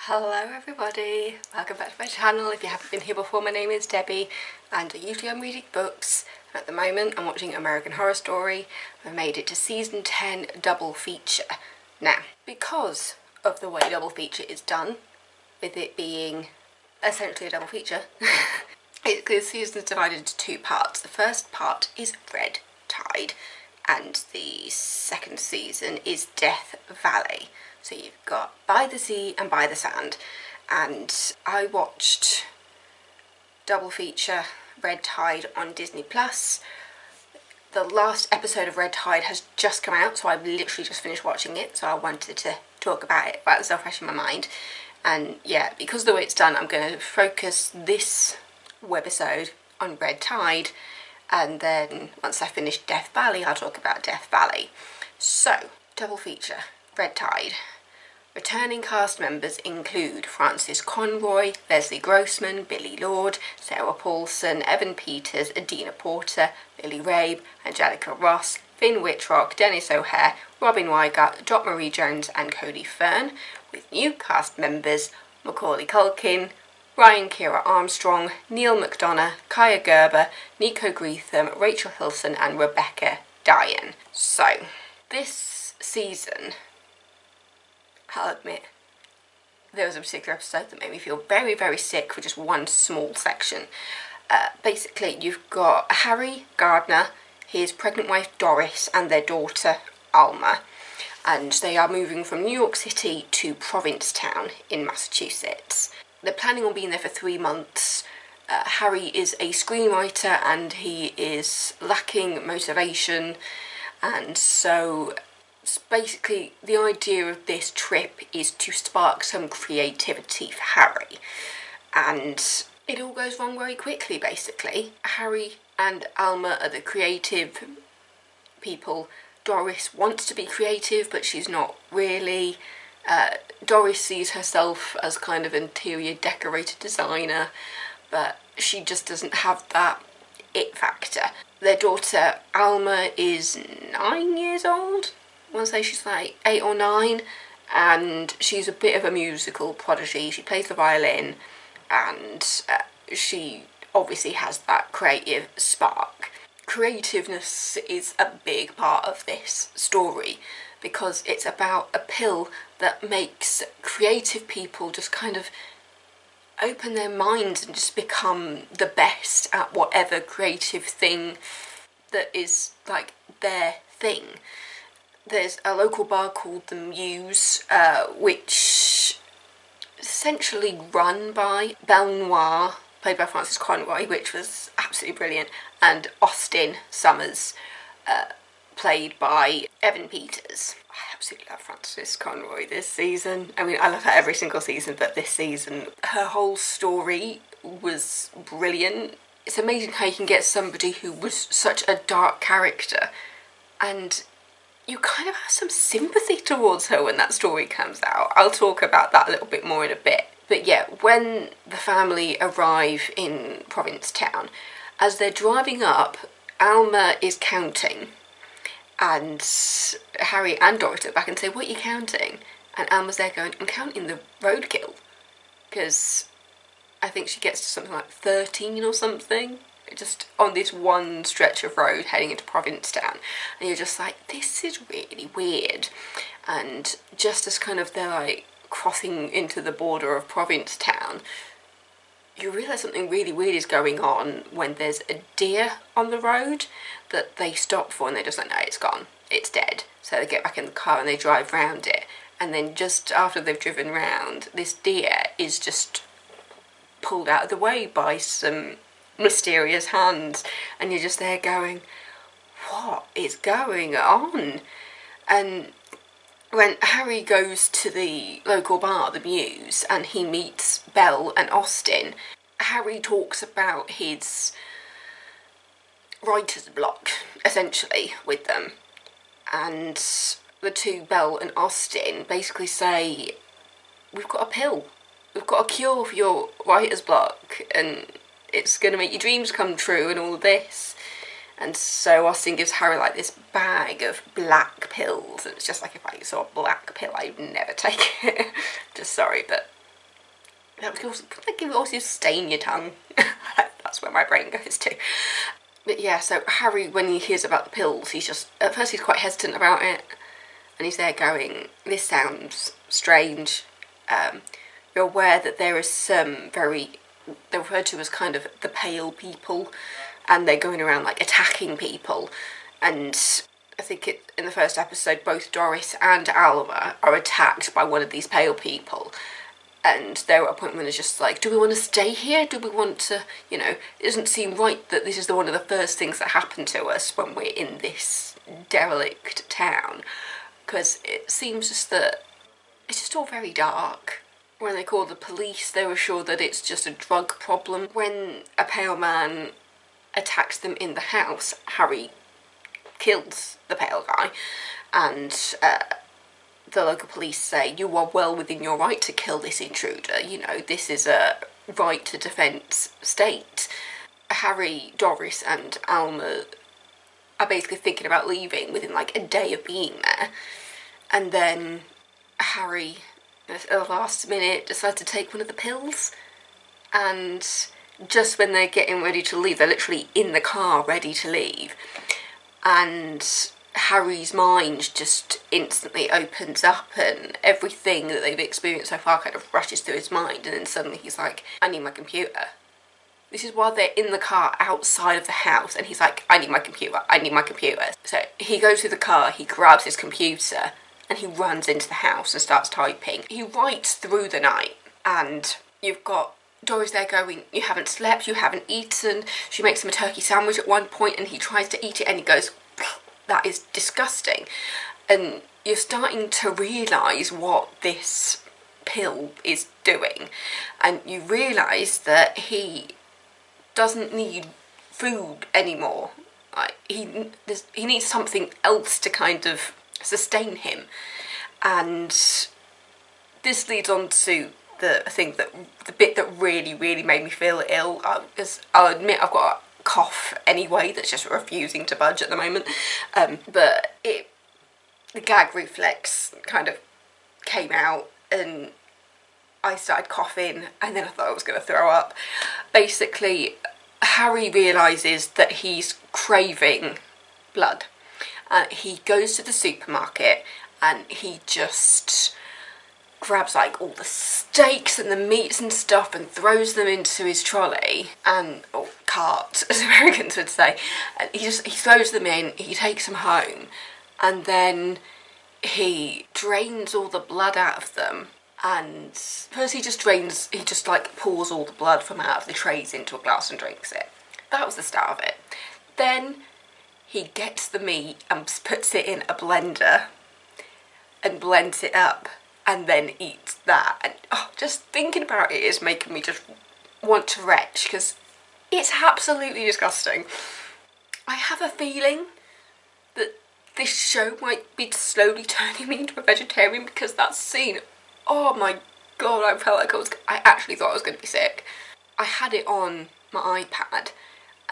Hello everybody, welcome back to my channel. If you haven't been here before, my name is Debbie and usually I'm reading books. At the moment I'm watching American Horror Story. I've made it to season 10 double feature. Now, because of the way double feature is done, with it being essentially a double feature, the season is divided into two parts. The first part is Red Tide and the second season is Death Valley. So you've got By the Sea and By the Sand, and I watched double feature Red Tide on Disney Plus. The last episode of Red Tide has just come out, so I've literally just finished watching it, so I wanted to talk about it while it's still fresh in my mind. And yeah, because of the way it's done, I'm going to focus this webisode on Red Tide, and then once I finish Death Valley, I'll talk about Death Valley. So, double feature, Red Tide. Returning cast members include Frances Conroy, Leslie Grossman, Billy Lord, Sarah Paulson, Evan Peters, Adina Porter, Billy Rabe, Angelica Ross, Finn Wittrock, Dennis O'Hare, Robin Weigart, Dot Marie Jones and Cody Fern, with new cast members Macaulay Culkin, Ryan Kira Armstrong, Neil McDonough, Kaya Gerber, Nico Greetham, Rachel Hilson and Rebecca Dyan. So, this season, I'll admit, there was a particular episode that made me feel very, very sick for just one small section. Basically, you've got Harry Gardner, his pregnant wife Doris, and their daughter Alma. And they are moving from New York City to Provincetown in Massachusetts. They're planning on being there for 3 months. Harry is a screenwriter and he is lacking motivation, and so basically the idea of this trip is to spark some creativity for Harry, and it all goes wrong very quickly. Basically, Harry and Alma are the creative people. Doris wants to be creative but she's not really. Doris sees herself as kind of interior decorator designer, but she just doesn't have that it factor. Their daughter Alma is 9 years old. I want to say she's like 8 or 9, and she's a bit of a musical prodigy. She plays the violin, and she obviously has that creative spark. Creativeness is a big part of this story because it's about a pill that makes creative people just kind of open their minds and just become the best at whatever creative thing that is like their thing. There's a local bar called the Muse, which is essentially run by Belle Noire, played by Frances Conroy, which was absolutely brilliant, and Austin Summers, played by Evan Peters. I absolutely love Frances Conroy this season. I mean, I love her every single season, but this season, her whole story was brilliant. It's amazing how you can get somebody who was such a dark character and you kind of have some sympathy towards her when that story comes out. I'll talk about that a little bit more in a bit. But yeah, when the family arrive in Provincetown, as they're driving up, Alma is counting. And Harry and Doris look back and say, "What are you counting?" And Alma's there going, "I'm counting the roadkill." Because I think she gets to something like 13 or something. Just on this one stretch of road heading into Provincetown, and you're just like, this is really weird. And just as kind of they're like crossing into the border of Provincetown, you realise something really weird is going on when there's a deer on the road that they stop for, and they're just like, no, it's gone, it's dead. So they get back in the car and they drive round it, and then just after they've driven round, this deer is just pulled out of the way by some mysterious hands, and you're just there going, what is going on? And when Harry goes to the local bar, the Muse, and he meets Belle and Austin, Harry talks about his writer's block, essentially, with them. And the two, Belle and Austin, basically say, we've got a pill. We've got a cure for your writer's block, and it's going to make your dreams come true and all this. And so Austin gives Harry like this bag of black pills, and it's just like, if I saw a black pill I'd never take it. Just sorry, but That can also stain your tongue. That's where my brain goes to. But yeah, so Harry, when he hears about the pills, he's just, at first he's quite hesitant about it. And he's there going, this sounds strange. You're aware that there is some they're referred to as kind of the pale people. And they're going around like attacking people. And I think in the first episode, both Doris and Alma are attacked by one of these pale people. And they're at a point when it's just like, do we want to stay here? Do we want to, you know, it doesn't seem right that this is one of the first things that happen to us when we're in this derelict town. Because it seems just that it's just all very dark. When they call the police, they were sure that it's just a drug problem. When a pale man attacks them in the house, Harry kills the pale guy, and the local police say, you are well within your right to kill this intruder, you know, this is a right to defence state. Harry, Doris and Alma are basically thinking about leaving within like a day of being there, and then Harry, at the last minute, decides to take one of the pills, and just when they're getting ready to leave, they're literally in the car ready to leave, and Harry's mind just instantly opens up and everything that they've experienced so far kind of rushes through his mind, and then suddenly he's like, I need my computer. This is while they're in the car outside of the house, and he's like, I need my computer, I need my computer. So he goes to the car, he grabs his computer, and he runs into the house and starts typing. He writes through the night, and you've got Doris there going, you haven't slept, you haven't eaten. She makes him a turkey sandwich at one point, and he tries to eat it, and he goes, that is disgusting. And you're starting to realise what this pill is doing, and you realise that he doesn't need food anymore. Like, he needs something else to kind of sustain him. And this leads on to the bit that really made me feel ill, because I'll admit I've got a cough anyway that's just refusing to budge at the moment, but the gag reflex kind of came out and I started coughing, and then I thought I was going to throw up. Basically, Harry realises that he's craving blood. He goes to the supermarket and he just grabs like all the steaks and the meats and stuff and throws them into his trolley, or cart as Americans would say, and he throws them in, he takes them home, and then he drains all the blood out of them. And first he just like pours all the blood from out of the trays into a glass and drinks it. That was the start of it. Then he gets the meat and puts it in a blender and blends it up, and then eats that. And just thinking about it is making me just want to retch, because it's absolutely disgusting. I have a feeling that this show might be slowly turning me into a vegetarian, because that scene, oh my god, I felt like I actually thought I was going to be sick. I had it on my iPad,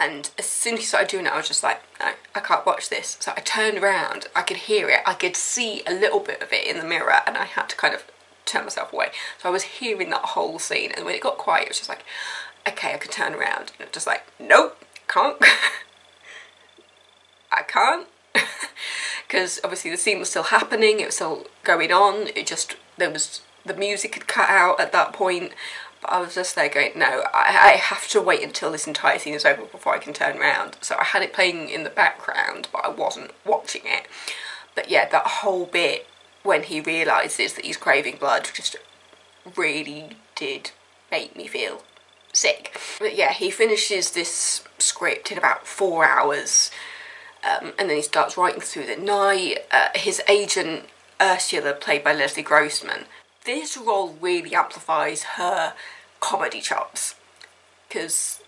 and as soon as he started doing it, I was just like, no, I can't watch this. So I turned around, I could hear it, I could see a little bit of it in the mirror, and I had to kind of turn myself away. So I was hearing that whole scene, and when it got quiet, it was just like, okay, I could turn around. And it was just like, nope, can't. I can't. Because obviously the scene was still happening, it was still going on, the music had cut out at that point. But I was just there going, no, I have to wait until this entire scene is over before I can turn around. So I had it playing in the background, but I wasn't watching it. But yeah, that whole bit when he realises that he's craving blood just really did make me feel sick. But yeah, he finishes this script in about 4 hours, and then he starts writing through the night. His agent, Ursula, played by Leslie Grossman, this role really amplifies her comedy chops, because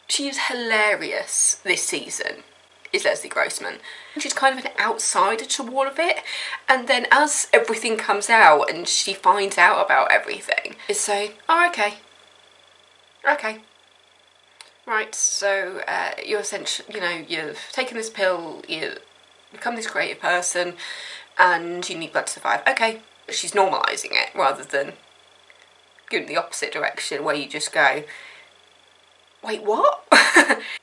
she is hilarious this season, is Leslie Grossman. She's kind of an outsider to all of it, and then as everything comes out and she finds out about everything, it's saying, oh, okay, right, so you're essentially, you've taken this pill, you become this creative person, and you need blood to survive. Okay. She's normalising it rather than going the opposite direction, where you just go, wait, what?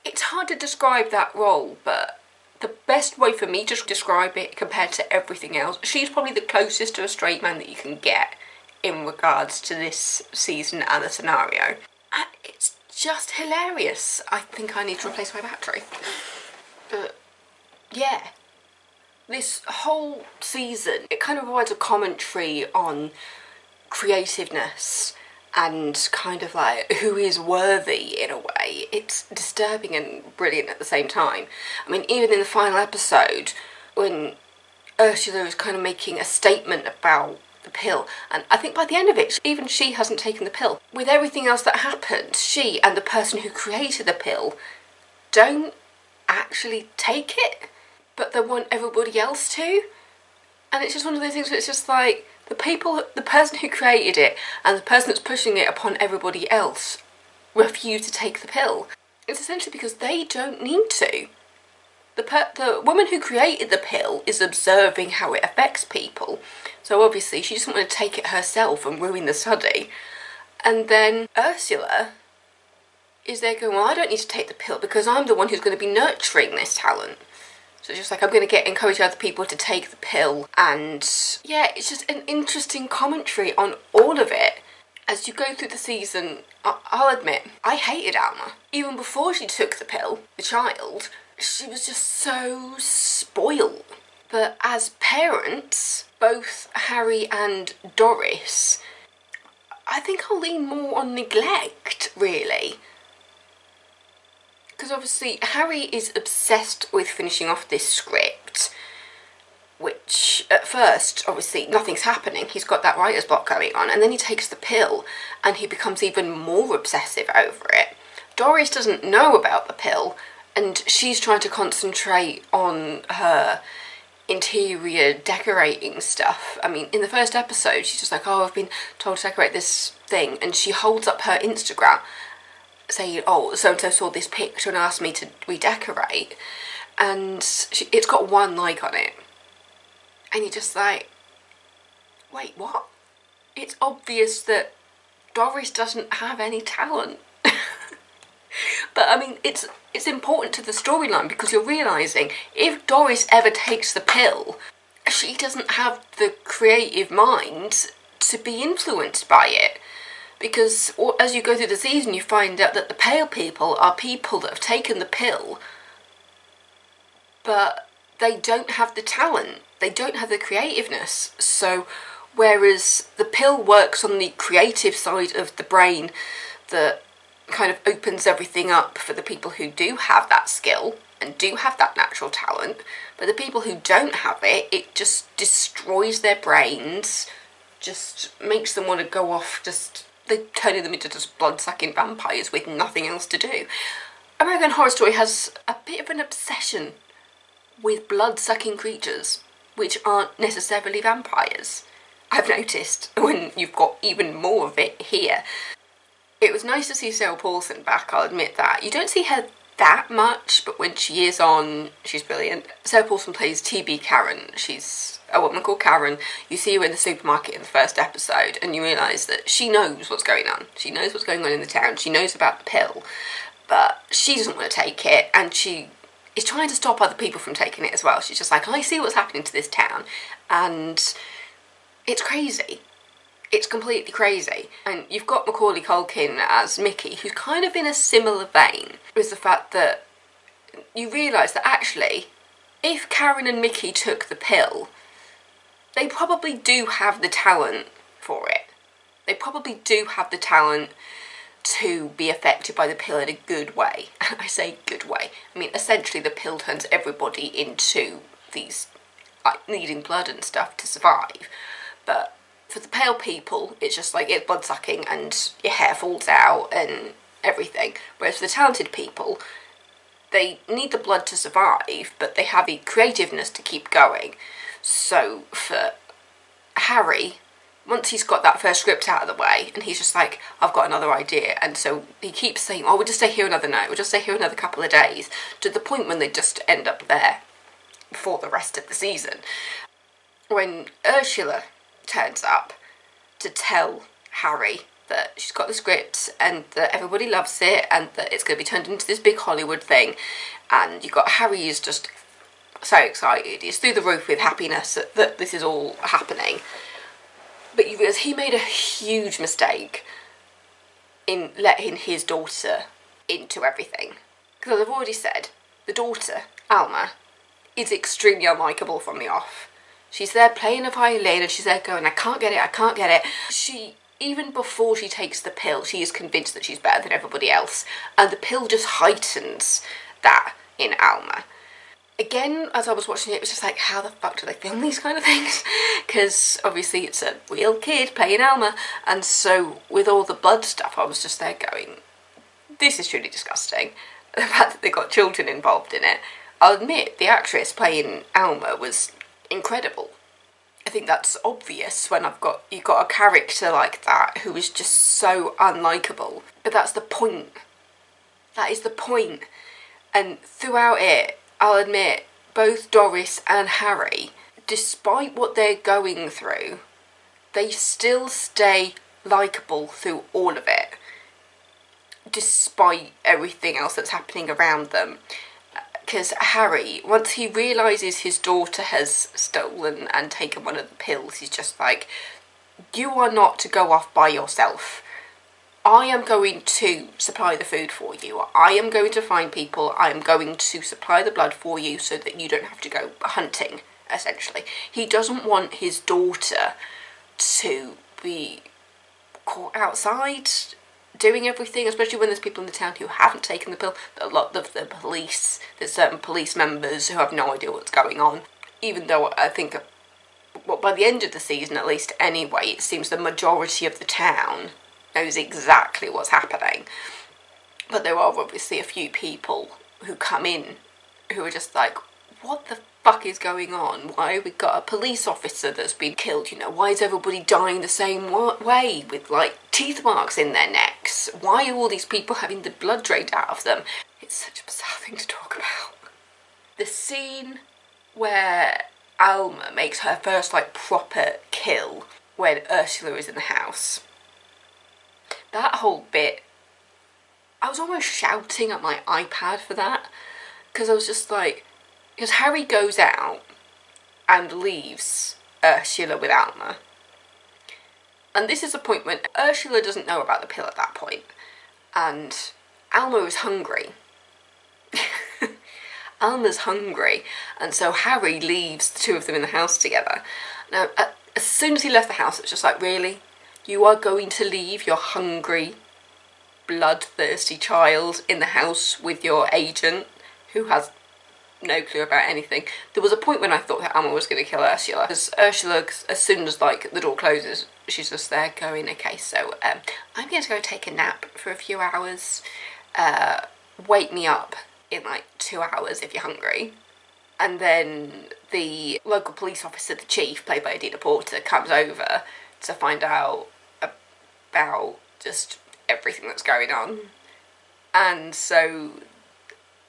It's hard to describe that role, but the best way for me to describe it compared to everything else, she's probably the closest to a straight man that you can get in regards to this season and the scenario. And it's just hilarious. I think I need to replace my battery. But yeah, this whole season, it kind of provides a commentary on creativeness and kind of like who is worthy in a way. It's disturbing and brilliant at the same time. I mean, even in the final episode, when Ursula is kind of making a statement about the pill, and I think by the end of it, even she hasn't taken the pill. With everything else that happened, she and the person who created the pill don't actually take it, but they want everybody else to. And it's just one of those things where it's just like, the person who created it and the person that's pushing it upon everybody else refuse to take the pill. It's essentially because they don't need to. The woman who created the pill is observing how it affects people, so obviously she doesn't want to take it herself and ruin the study. And then Ursula is there going, well, I don't need to take the pill because I'm the one who's going to be nurturing this talent. So it's just like, I'm going to encourage other people to take the pill. And yeah, it's just an interesting commentary on all of it. As you go through the season, I'll admit, I hated Alma. Even before she took the pill, the child, she was just so spoiled. But as parents, both Harry and Doris, I think I'll lean more on neglect, really. Because obviously Harry is obsessed with finishing off this script, which at first, obviously, nothing's happening. He's got that writer's block going on, and then he takes the pill and he becomes even more obsessive over it. Doris doesn't know about the pill, and she's trying to concentrate on her interior decorating stuff. I mean, in the first episode, she's just like, oh, I've been told to decorate this thing, and she holds up her Instagram saying, oh, so-and-so saw this picture and asked me to redecorate, and it's got 1 like on it. And you're just like, wait, what? It's obvious that Doris doesn't have any talent. But I mean, it's important to the storyline, because you're realising if Doris ever takes the pill, she doesn't have the creative mind to be influenced by it. Because as you go through the season, you find out that the pale people are people that have taken the pill, but they don't have the talent, they don't have the creativeness. So whereas the pill works on the creative side of the brain that kind of opens everything up for the people who do have that skill and do have that natural talent, but the people who don't have it, it just destroys their brains, just makes them want to go off, they're turning them into just blood-sucking vampires with nothing else to do. American Horror Story has a bit of an obsession with blood-sucking creatures, which aren't necessarily vampires. I've noticed when you've got even more of it here. It was nice to see Sarah Paulson back, I'll admit that. You don't see her that much, but when she is on, she's brilliant. Sarah Paulson plays TB Karen. She's a woman called Karen. You see her in the supermarket in the first episode, and you realise that she knows what's going on. She knows what's going on in the town. She knows about the pill, but she doesn't want to take it, and she is trying to stop other people from taking it as well. She's just like, I see what's happening to this town, and it's crazy. It's completely crazy. And you've got Macaulay Culkin as Mickey, who's kind of in a similar vein, with the fact that you realise that actually, if Karen and Mickey took the pill, they probably do have the talent for it. They probably do have the talent to be affected by the pill in a good way. And I say good way. I mean, essentially the pill turns everybody into these, like, needing blood and stuff to survive. But for the pale people, it's just like, it's blood-sucking and your hair falls out and everything. Whereas for the talented people, they need the blood to survive, but they have the creativeness to keep going. So for Harry, once he's got that first script out of the way, and he's just like, I've got another idea, and so he keeps saying, oh, we'll just stay here another night, we'll just stay here another couple of days, to the point when they just end up there for the rest of the season. When Ursula turns up to tell Harry that she's got the script and that everybody loves it and that it's going to be turned into this big Hollywood thing. And you've got Harry is just so excited. He's through the roof with happiness that this is all happening. But you realise he made a huge mistake in letting his daughter into everything. Because as I've already said, the daughter, Alma, is extremely unlikable from the off. She's there playing a violin and she's there going, I can't get it, I can't get it. She, even before she takes the pill, she is convinced that she's better than everybody else. And the pill just heightens that in Alma. Again, as I was watching it was just like, how the fuck do they film these kind of things? Because obviously it's a real kid playing Alma. And so with all the blood stuff, I was just there going, this is truly disgusting. The fact that they got children involved in it. I'll admit, the actress playing Alma was incredible. I think that's obvious when you've got a character like that who is just so unlikable. But that's the point. That is the point. And throughout it, I'll admit, both Doris and Harry, despite what they're going through, they still stay likeable through all of it. Despite everything else that's happening around them. Because Harry, once he realises his daughter has stolen and taken one of the pills, he's just like, you are not to go off by yourself. I am going to supply the food for you. I am going to find people. I am going to supply the blood for you so that you don't have to go hunting, essentially. He doesn't want his daughter to be caught outside doing everything, especially when there's people in the town who haven't taken the pill. A lot of the police, there's certain police members who have no idea what's going on. Even though I think, well, by the end of the season at least anyway, it seems the majority of the town knows exactly what's happening. But there are obviously a few people who come in who are just like, what the fuck is going on? Why have we got a police officer that's been killed? You know, why is everybody dying the same way with like teeth marks in their necks? Why are all these people having the blood drained out of them? It's such a bizarre thing to talk about. The scene where Alma makes her first like proper kill when Ursula is in the house. That whole bit, I was almost shouting at my iPad for that, because I was just like, because Harry goes out and leaves Ursula with Alma. And this is a point when Ursula doesn't know about the pill at that point, and Alma is hungry. Alma's hungry, and so Harry leaves the two of them in the house together. Now, as soon as he left the house, it's just like, really? You are going to leave your hungry, bloodthirsty child in the house with your agent, who has no clue about anything. There was a point when I thought that Alma was going to kill Ursula, because Ursula, as soon as like the door closes, she's just there going, okay, so I'm going to go take a nap for a few hours. Wake me up in like 2 hours if you're hungry. And then the local police officer, the chief, played by Adina Porter, comes over to find out about just everything that's going on. And so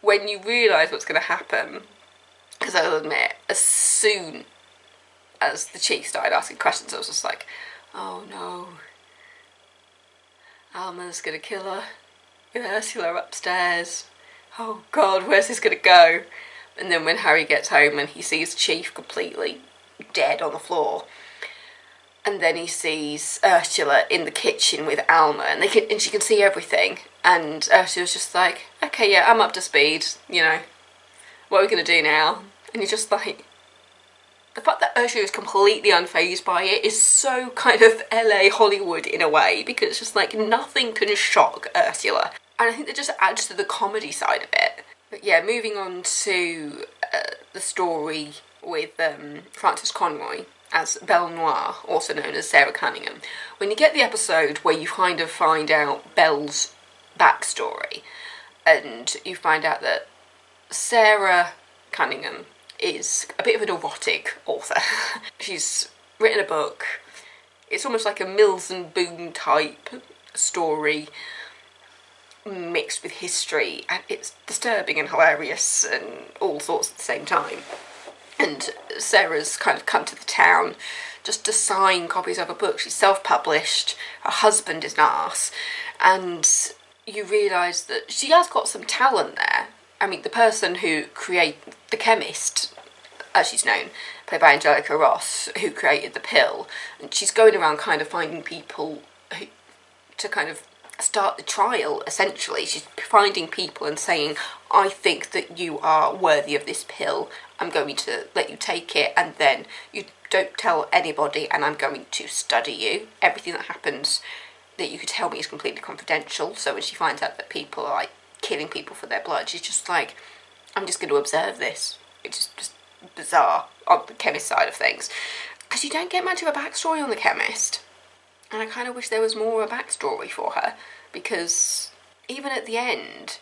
when you realise what's going to happen, because I'll admit, as soon as the chief started asking questions, I was just like, oh no, Alma's going to kill her with Ursula upstairs. Oh god, where's this going to go? And then when Harry gets home and he sees the chief completely dead on the floor, and then he sees Ursula in the kitchen with Alma, and she can see everything. And Ursula's just like, okay, yeah, I'm up to speed, you know, what are we going to do now? And you're just like, the fact that Ursula is completely unfazed by it is so kind of LA Hollywood in a way, because it's just like nothing can shock Ursula. And I think that just adds to the comedy side of it. But yeah, moving on to the story with Frances Conroy as Belle Noire, also known as Sarah Cunningham. When you get the episode where you kind of find out Belle's backstory, and you find out that Sarah Cunningham is a bit of an erotic author. She's written a book. It's almost like a Mills and Boon type story mixed with history, and it's disturbing and hilarious and all sorts at the same time. And Sarah's kind of come to the town just to sign copies of a book. She's self-published, her husband is an arse, and you realise that she has got some talent there. I mean, the person who created The Chemist, as she's known, played by Angelica Ross, who created the pill, and she's going around kind of finding people to kind of start the trial, essentially. She's finding people and saying, I think that you are worthy of this pill, I'm going to let you take it, and then you don't tell anybody, and I'm going to study you. Everything that happens that you could tell me is completely confidential. So when she finds out that people are like killing people for their blood, she's just like, I'm just going to observe this. It's just bizarre on the Chemist side of things, because you don't get much of a backstory on the Chemist. And I kind of wish there was more of a backstory for her, because even at the end,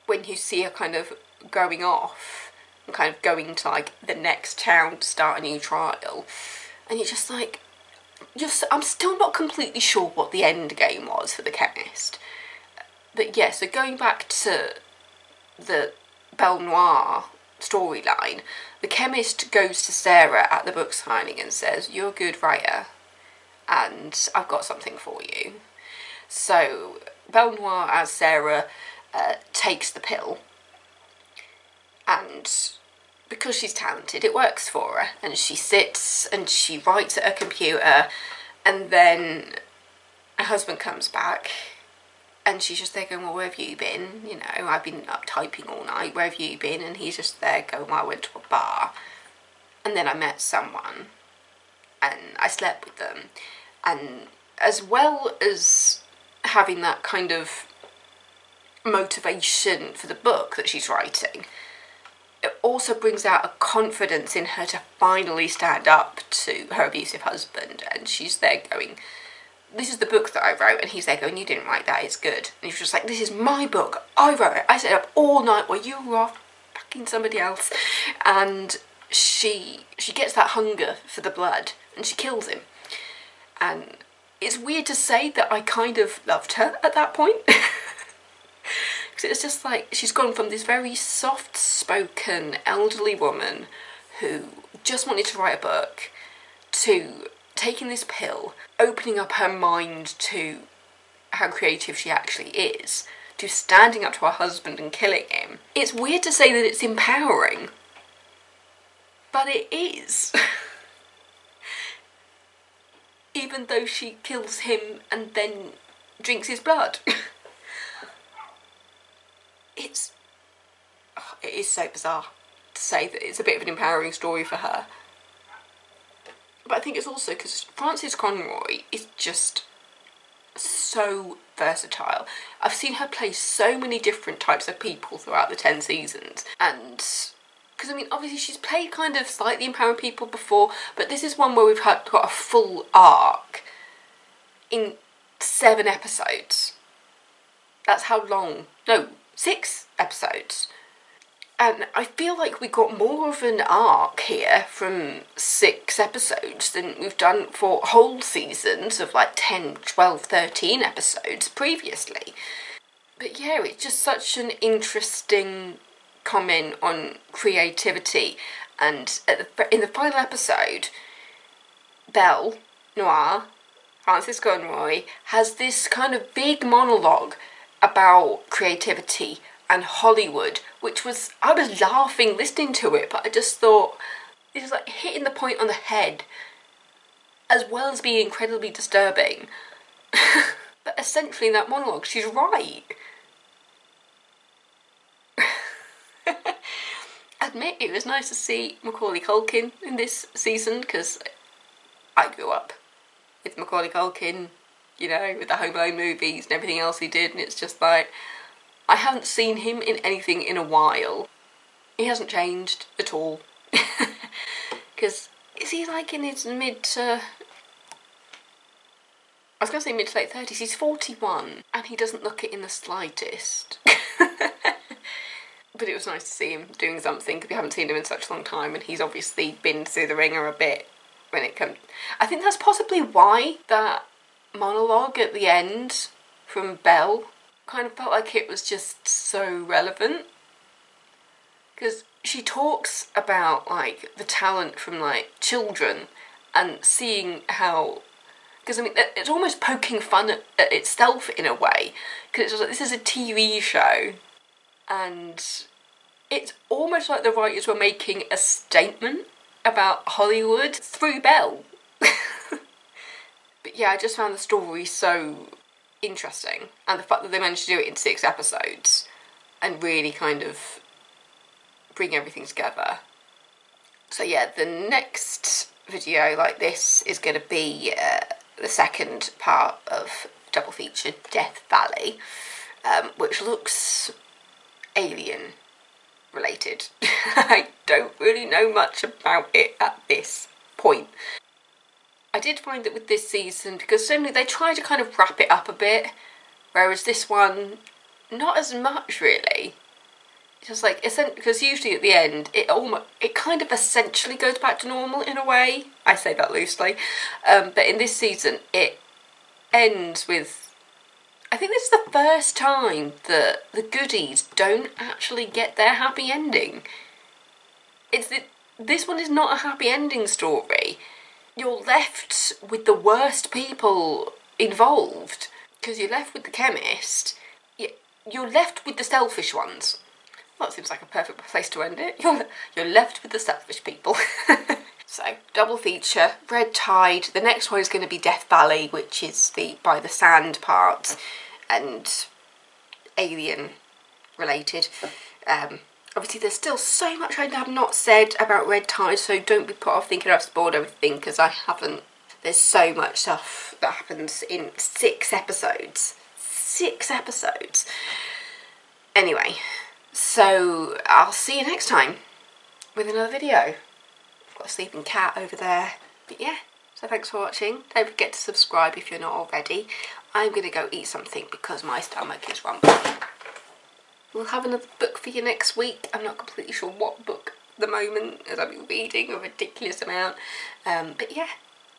when you see her kind of going off and kind of going to like the next town to start a new trial, and you're just like, I'm still not completely sure what the end game was for the Chemist. But yeah, so going back to the Belle Noire storyline, the Chemist goes to Sarah at the book signing and says, you're a good writer, and I've got something for you. So Belle Noire, as Sarah, takes the pill, and because she's talented, it works for her, and she sits and she writes at her computer, and then her husband comes back and she's just there going, well, where have you been? You know, I've been up typing all night, where have you been? And he's just there going, well, I went to a bar, and then I met someone and I slept with them. And as well as having that kind of motivation for the book that she's writing, it also brings out a confidence in her to finally stand up to her abusive husband. And she's there going, this is the book that I wrote, and he's there going, you didn't write that, it's good. And he's just like, this is my book, I wrote it, I stayed up all night while you were off fucking somebody else. And she gets that hunger for the blood, and she kills him. And it's weird to say that I kind of loved her at that point. Because it's just like, she's gone from this very soft-spoken elderly woman who just wanted to write a book to taking this pill, opening up her mind to how creative she actually is, to standing up to her husband and killing him. It's weird to say that it's empowering, but it is. Even though she kills him and then drinks his blood. It is so bizarre to say that it's a bit of an empowering story for her. But I think it's also because Frances Conroy is just so versatile. I've seen her play so many different types of people throughout the 10 seasons. And because, I mean, obviously she's played kind of slightly empowering people before, but this is one where we've got a full arc in 7 episodes. That's how long? No, 6 episodes. And I feel like we got more of an arc here from 6 episodes than we've done for whole seasons of like 10, 12, 13 episodes previously. But yeah, it's just such an interesting comment on creativity. And in the final episode, Belle Noire, Frances Conroy, has this kind of big monologue about creativity and Hollywood, which was, I was laughing listening to it, but I just thought, it was like hitting the point on the head, as well as being incredibly disturbing. But essentially in that monologue, she's right. Admit, it was nice to see Macaulay Culkin in this season, because I grew up with Macaulay Culkin, you know, with the Home Alone movies and everything else he did, and it's just like, I haven't seen him in anything in a while. He hasn't changed at all. Because, is he like in his mid to... I was going to say mid to late 30s, he's 41, and he doesn't look it in the slightest. But it was nice to see him doing something, because we haven't seen him in such a long time, and he's obviously been through the ringer a bit when it comes... I think that's possibly why that monologue at the end from Belle kind of felt like it was just so relevant. Because she talks about like the talent from like children and seeing how, because I mean it's almost poking fun at itself in a way, because it's like, this is a TV show and it's almost like the writers were making a statement about Hollywood through Belle. But yeah, I just found the story so interesting, and the fact that they managed to do it in 6 episodes and really kind of bring everything together. So yeah, the next video like this is going to be the second part of double feature Death Valley, which looks alien related. I don't really know much about it at this point. I did find that with this season, because certainly they try to kind of wrap it up a bit, whereas this one, not as much really. It's just like, because usually at the end, it kind of essentially goes back to normal in a way. I say that loosely. But in this season, it ends with, I think this is the first time that the goodies don't actually get their happy ending. This one is not a happy ending story. You're left with the worst people involved, because you're left with the chemist, you're left with the selfish ones. Well, that seems like a perfect place to end it. You're left with the selfish people. So, double feature, Red Tide. The next one is going to be Death Valley, which is the by the sand part, and alien related. Obviously there's still so much I have not said about Red Tide, so don't be put off thinking I've spoiled everything, because I haven't. There's so much stuff that happens in 6 episodes. 6 episodes. Anyway, so I'll see you next time with another video. I've got a sleeping cat over there. But yeah, so thanks for watching. Don't forget to subscribe if you're not already. I'm going to go eat something because my stomach is rumbling. We'll have another book for you next week. I'm not completely sure what book at the moment, as I've been reading a ridiculous amount. But yeah,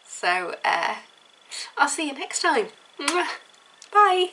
so I'll see you next time. Bye.